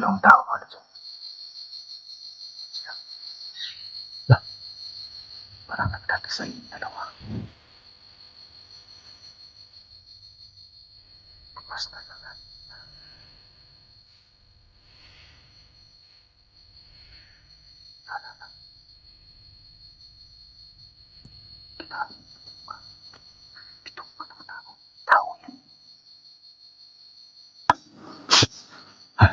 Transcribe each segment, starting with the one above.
dalawang tao mga lods. Lah, parang nagdadasal yung dalawa. Bukas na lang.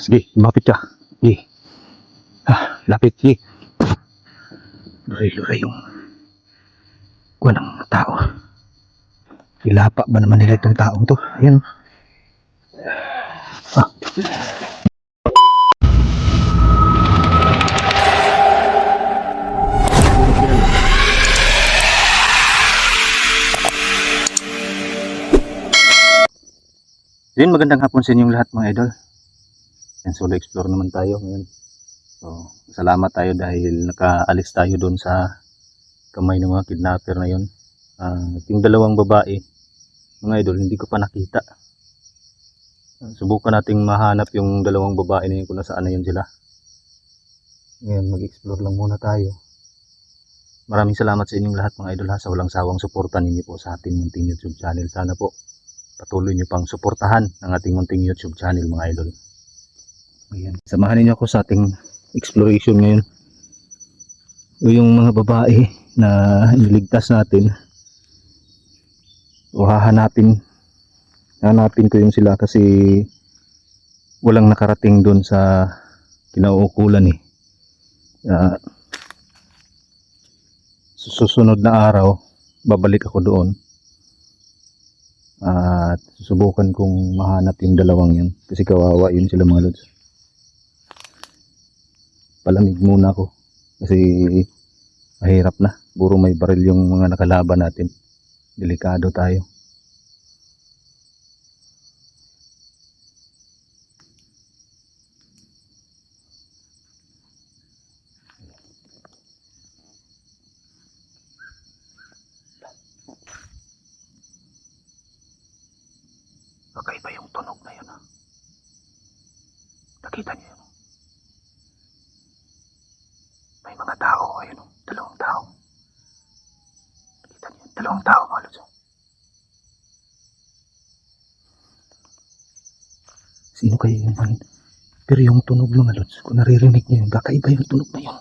Sige, lumapit ka. Sige. Lapit, sige. Luray-luray yung walang tao. Ilapa ba naman nila itong taong to? Ayan. Yun, magandang hapon sa inyong lahat mga idol. Yan, solo explore naman tayo ngayon. So, salamat tayo dahil nakaalis tayo doon sa kamay ng mga kidnapper na yun. Yung dalawang babae, mga idol, hindi ko pa nakita. Subukan nating mahanap yung dalawang babae na yun kung nasaan na yun sila. Ngayon, mag-explore lang muna tayo. Maraming salamat sa inyong lahat mga idol ha, sa walang sawang suporta ninyo po sa ating munting YouTube channel. Sana po patuloy nyo pang suportahan ang ating munting YouTube channel mga idol. Ayan. Samahan niyo ako sa ating exploration ngayon. Yung mga babae na niligtas natin, o hanapin ko yung sila kasi walang nakarating doon sa kinauukulan eh. Susunod na araw babalik ako doon at susubukan kong mahanap yung dalawang yan kasi kawawa yun sila mga lods. Palamig muna ako kasi mahirap na, puro may baril yung mga nakalaban natin, delikado tayo. Kakaiba yung tunog na yun ha. Nakita niyo yun? May mga tao, ayun o, dalawang tao. Nakita niyo yun? Dalawang tao mga lods. Sino kayo yun? Pero yung tunog mga lods, kung naririnig niyo yun, kakaiba yung tunog na yun.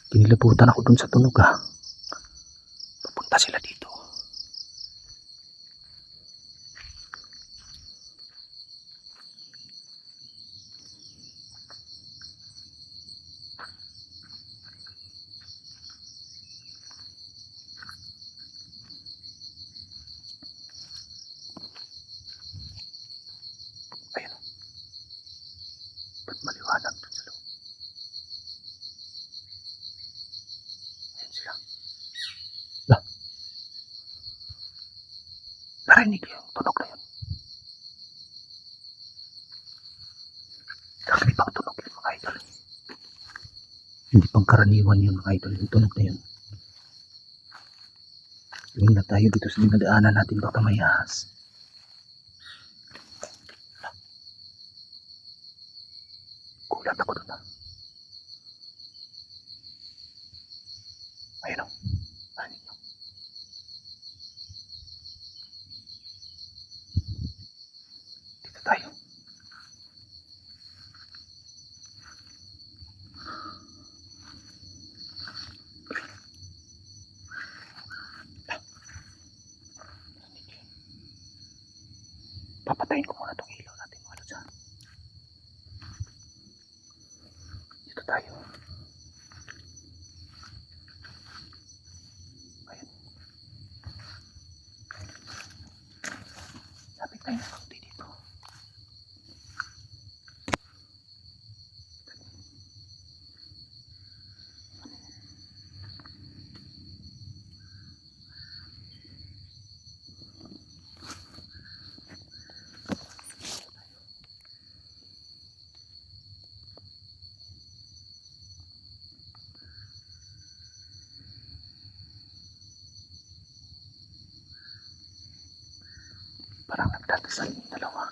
Kinilabutan ako dun sa tunog ha. Papunta sila dito. Ayun. Ba't maliwanag dun sa loob? Ayun sila. Lah. Narinig yung tunog na yun. Kakibang tunog yun mga idol. Hindi pang karaniwan yun mga idol, yung tunog na yun. Tingin na tayo dito sa dinadaanan natin, baka may ahas. Gulat ako doon ha. Ayun o. Ano nyo? Dito tayo. Papatayin ko muna itong ilaw natin mga lods ha. Dito tayo. Ayun. Lapit tayo ng kaunti dito. Parang nagdadasal yung dalawa.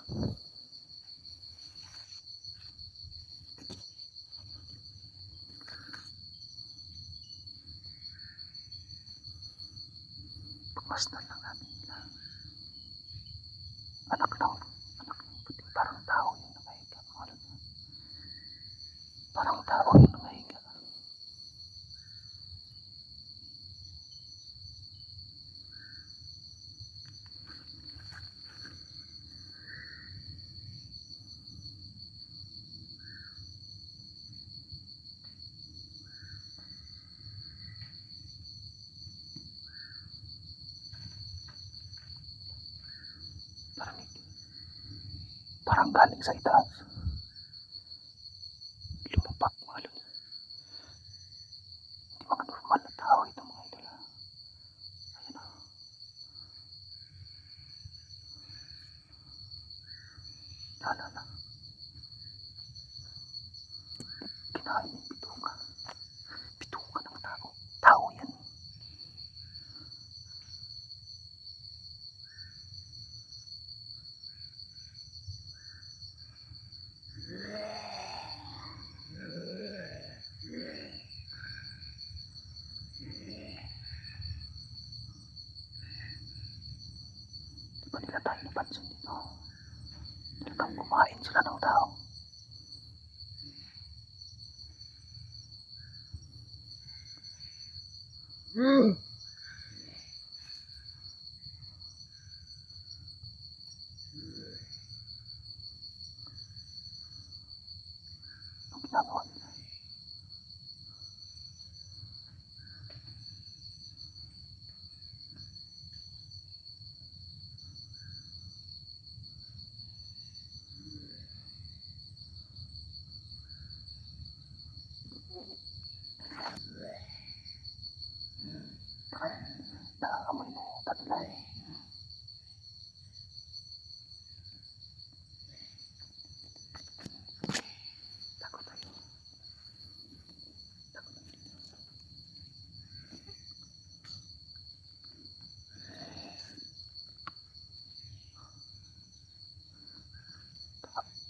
Pagmasdan lang natin nila. Anak ng puti. Parang tao yung nakahiga. Parang tao yung nakahiga. Parang galing sa itaas. Lumapak mga lods. Hindi mga normal na tao ito mga idol. Ayan o. Lala. Kinain yung bituka. Bituka ng tao. Tao yan. Di ba nila tayo napansin dito? Talagang kumain sila ng tao. Ang ginagawa nila. Nakakamoy na yata nila eh. Takot tayo.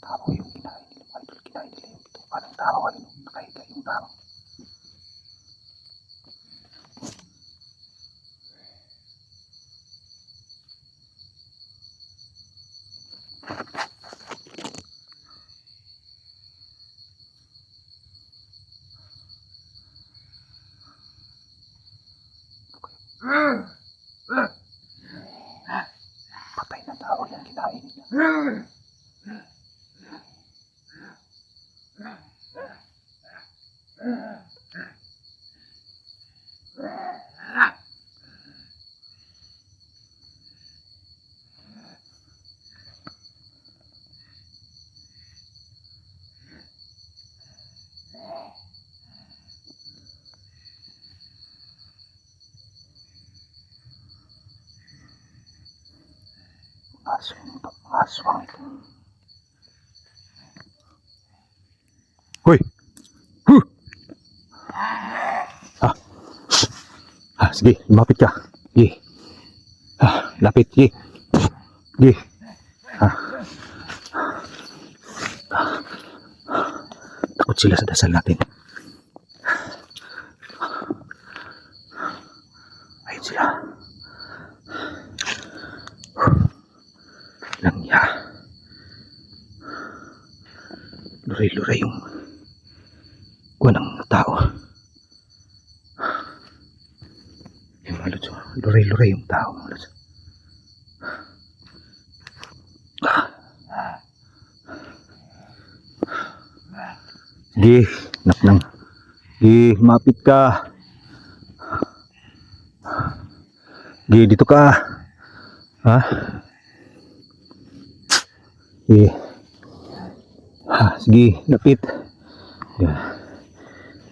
Tao yung kinain nila mga idol. Kinain nila yung bituka ng tao. Ayun, nakahiga yung tao. Patay na tao yung kinain nila. Aswang ito. Hoy! Huh! Sige, lumapit ka. Sige. Lapit, sige. Sige. Takot sila sa dasal natin. Ayun sila. Langya. Luray-luray yung kuha ng tao. Yung mga lods, luray-luray yung tao mga lods. Sige, naknang. Sige, mapit ka. Sige, dito ka. Ha? Sige. Sige, lapit.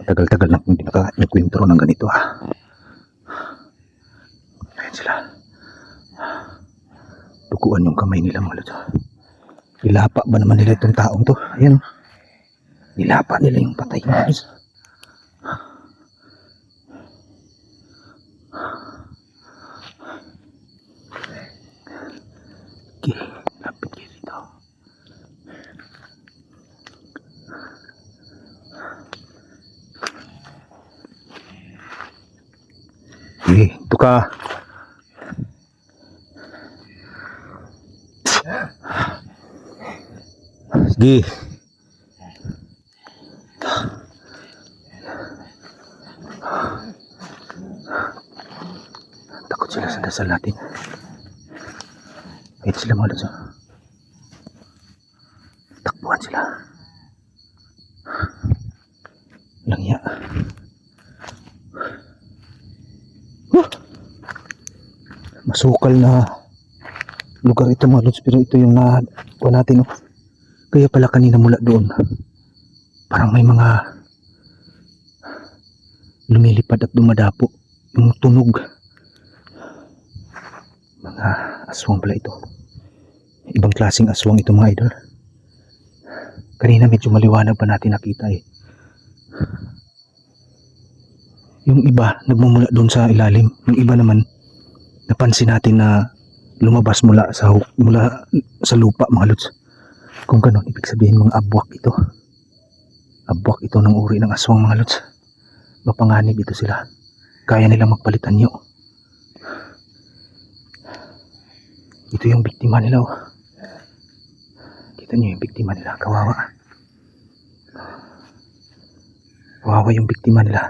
Tagal-tagal na hindi nakakwentro ng ganito Ayan sila. Dukuan yung kamay nila mga lods. Ilapa ba naman nila itong taong to? Ayan. Ilapa nila yung patay mga lods. Okay. Ito ka. Sige. Takot sila sa dasal natin. Kahit sila mga lods. Takbuhan sila. Langya. Masukal na lugar ito mga lods, pero ito yung nakuha natin. Oh. Kaya pala kanina mula doon, parang may mga lumilipad at dumadapo. Yung tunog. Mga aswang pala ito. Ibang klaseng aswang ito mga idol. Kanina medyo maliwanag pa natin nakita eh. Yung iba nagmumula doon sa ilalim. Yung iba naman napansin natin na lumabas mula sa lupa mga lods. Kung ganon, ibig sabihin mga abwak ito. Abwak ito ng uri ng aswang mga lods. Mapanganib ito sila. Kaya nilang magpalitan nyo. Ito yung biktima nila. Oh. Kita nyo yung biktima nila. Kawawa. Kawawa yung biktima nila.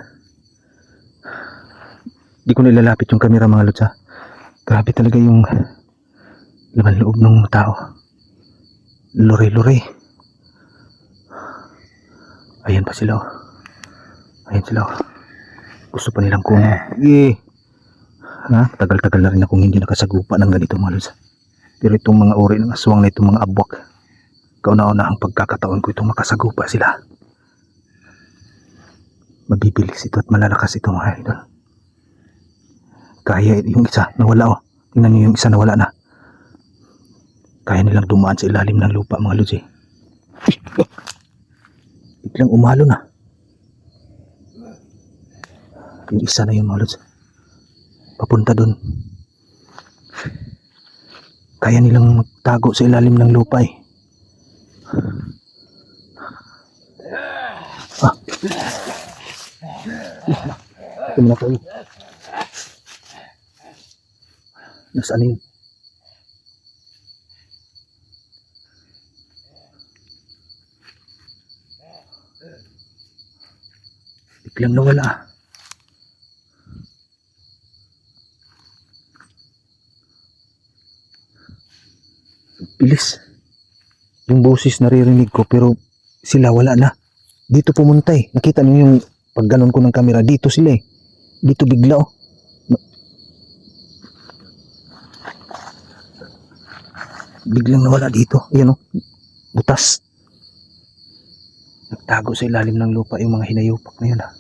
Di ko nilalapit yung camera mga lods ha. Grabe talaga yung laman loob ng tao. Lore-lore. Ayan pa sila. Ayan sila. Gusto pa nilang kung tagal-tagal na rin akong hindi nakasagupa ng ganito mga lods. Pero itong mga uri ng aswang na itong mga abwak, kauna-una ang pagkakataon ko itong makasagupa sila. Mabibilis ito at malalakas ito mga idol. Kaya yung isa nawala oh. Tingnan nyo yung isa nawala na. Kaya nilang dumaan sa ilalim ng lupa mga lods eh. Biglang umalo na. Yung isa na yun mga lods. Papunta dun. Kaya nilang magtago sa ilalim ng lupa eh. Ito na kayo. Nasaan yun? Biglang nawala. Bilis. Yung boses naririnig ko pero sila wala na. Dito pumunta eh. Nakita niyo yung pag ganon ko ng camera. Dito sila eh. Dito bigla oh. Biglang nawala dito. Ayan oh. Butas. Nagtago sa ilalim ng lupa yung mga hinayupak na yun ah.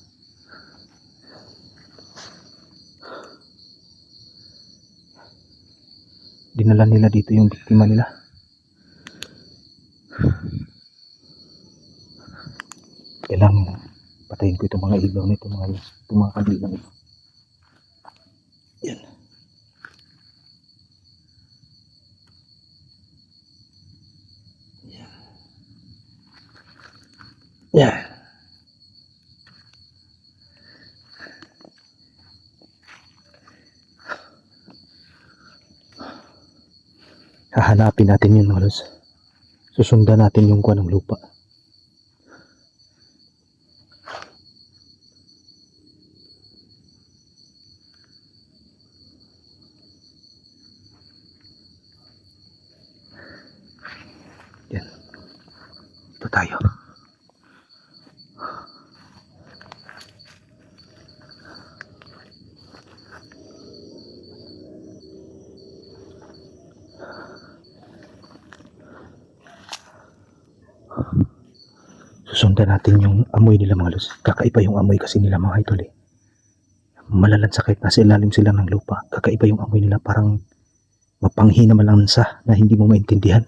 Dinala nila dito yung biktima nila. Kailangan patayin ko itong mga ilaw na ito, mga kadilang ito. Yan. Yan. Yan. Hahanapin natin yun mga lods. Susundan natin yung kuha ng lupa. Yan. Ito tayo. Susundan natin yung amoy nila mga lods. Kakaiba yung amoy kasi nila mga idol eh. Malalansa kahit nasa ilalim sila ng lupa. Kakaiba yung amoy nila, parang mapanghi na malansa na hindi mo maintindihan.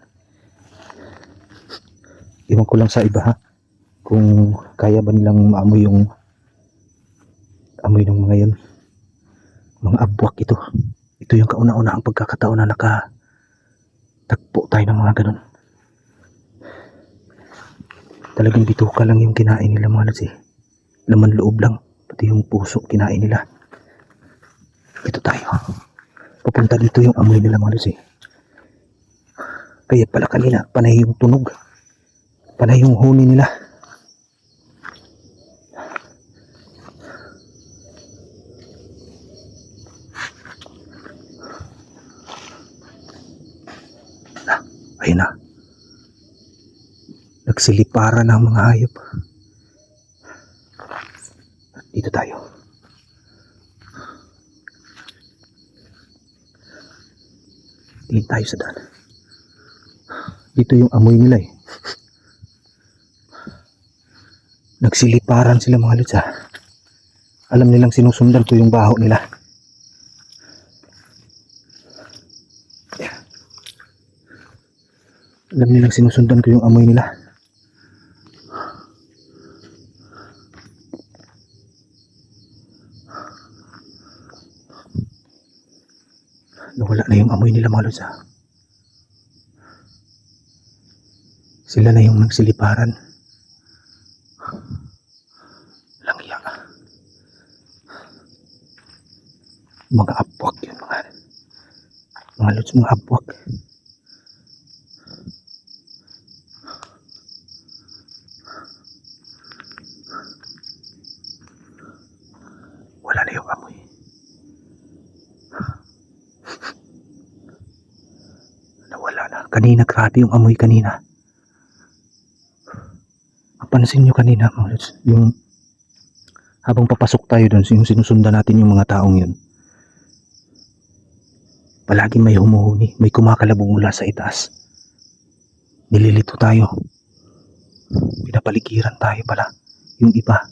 Iwan ko lang sa iba ha. Kung kaya ba nilang maamoy yung amoy ng mga yun. Mga abwak ito. Ito yung kauna-una ang pagkakataon na nakatagpo tayo ng mga ganun. Talagang bituka lang yung kinain nila mga lods eh. Laman loob lang. Pati yung puso kinain nila. Ito tayo. Papunta dito yung amoy nila mga lods eh. Kaya pala kanina, panay yung tunog. Panay yung huni nila. Ayun na. Nagsiliparan ng mga hayop. Dito tayo. Tingin tayo sa daan. Dito yung amoy nila eh. Nagsiliparan sila mga lods ha. Alam nilang sinusundan ko yung baho nila. Alam nilang sinusundan ko yung amoy nila. Nawala na yung amoy nila mga lods ha. Sila na yung nagsiliparan. Langya. Mga abwag yun mga lods, mga abwag. Wala na yung amoy. Nawala na. Kanina grabe yung amoy kanina. Pansin nyo kanina mga lods, yung habang papasok tayo doon, yung sinusundan natin yung mga taong yun, palagi may humuhuni, may kumakalabog mula sa itaas. Nililito tayo, pinapaligiran tayo pala. Yung iba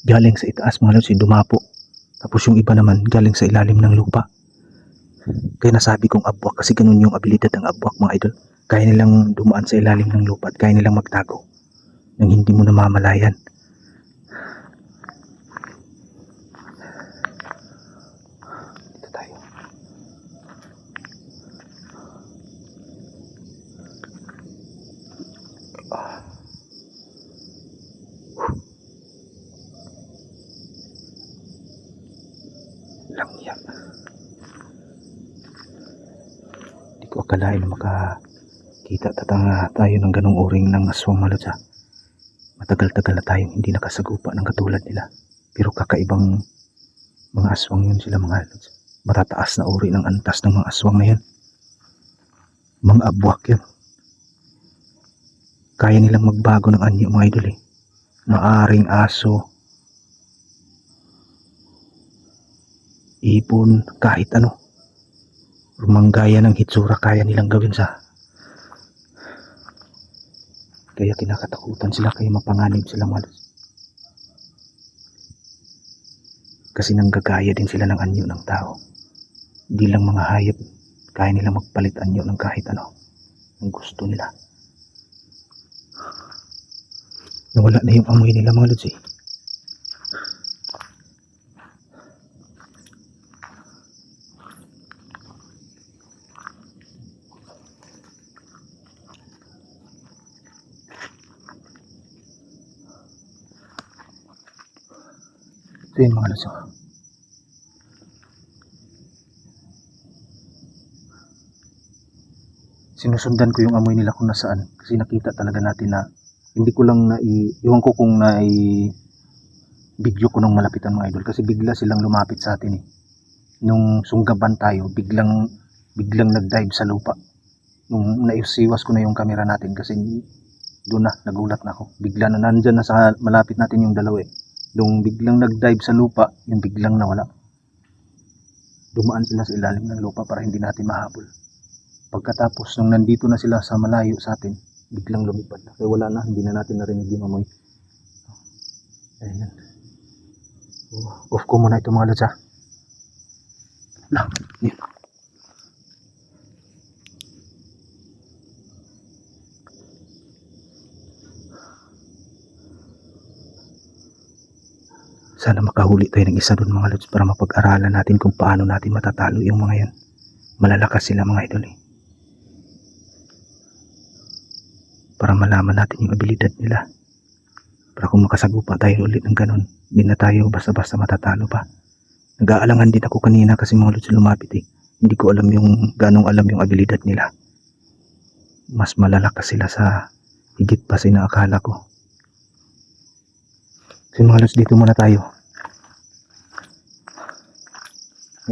galing sa itaas mga lods, dumapo, tapos yung iba naman galing sa ilalim ng lupa. Kaya nasabi kong abwak, kasi ganun yung abilidad ng abwak mga idol. Kaya nilang dumaan sa ilalim ng lupa at kaya nilang magtago nang hindi mo namamalayan. Dito tayo. Langya. Hindi ko akalain na makakita tayo ng ganong uring ng aswang mga lods ha. Matagal-tagal na tayong hindi nakasagupa ng katulad nila. Pero kakaibang mga aswang yun sila mga lods. Matataas na uri ng antas ng mga aswang na yan. Mga abwak yun. Kaya nilang magbago ng anyo mga idol eh. Maaring aso, ibon, kahit ano. Rumanggaya ng hitsura kaya nilang gawin sa. Kaya kinakatakutan sila, kaya mapanganib sila mga lods. Kasi nanggagaya din sila ng anyo ng tao. Hindi lang mga hayop, kaya nila magpalit anyo ng kahit ano ang gusto nila. Nawala na yung amoy nila mga lods eh. Ito yun mga lods oh. Sinusundan ko yung amoy nila kung nasaan, kasi nakita talaga natin na hindi ko lang iwan ko kung video ko nung malapitan mga idol, kasi bigla silang lumapit sa atin eh. Nung sunggaban tayo, biglang nag-dive sa lupa. Nung naisiwas ko na yung camera natin kasi doon na nagulat na ako. Bigla na nandyan na sa malapit natin yung dalawa eh. Nung biglang nag-dive sa lupa, yung biglang nawala. Dumaan sila sa ilalim ng lupa para hindi natin mahabol. Pagkatapos nung nandito na sila sa malayo sa atin, biglang lumipad na. Kaya wala na, hindi na natin narinig yung amoy. Ayan. Off ko muna ito mga lods ha. Lang, yun. Sana makahuli tayo ng isa doon mga lods para mapag-aralan natin kung paano natin matatalo yung mga yan. Malalakas sila mga idol eh. Para malaman natin yung abilidad nila. Para kung makasagupa tayo ulit ng ganun, hindi na tayo basta-basta matatalo pa. Nag-aalangan din ako kanina kasi mga lods lumapit eh. Hindi ko alam ganong alam yung abilidad nila. Mas malalakas sila sa higit pa sa inaakala ko. So mga lods, dito muna tayo.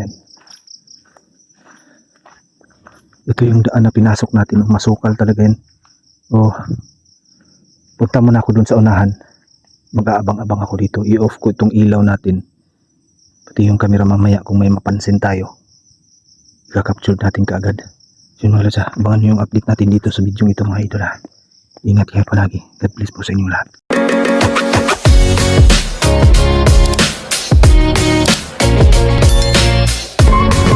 Yan. Ito yung daan na pinasok natin. Masukal talaga yan. Oh, punta muna ako dun sa unahan. Mag-aabang-abang ako dito. I-off ko itong ilaw natin. Pati yung camera mamaya kung may mapansin tayo. I-capture natin kaagad. So yun mga lods, abangan nyo yung update natin dito sa video ito mga idol ha. Ingat kayo palagi. God bless po sa inyong lahat.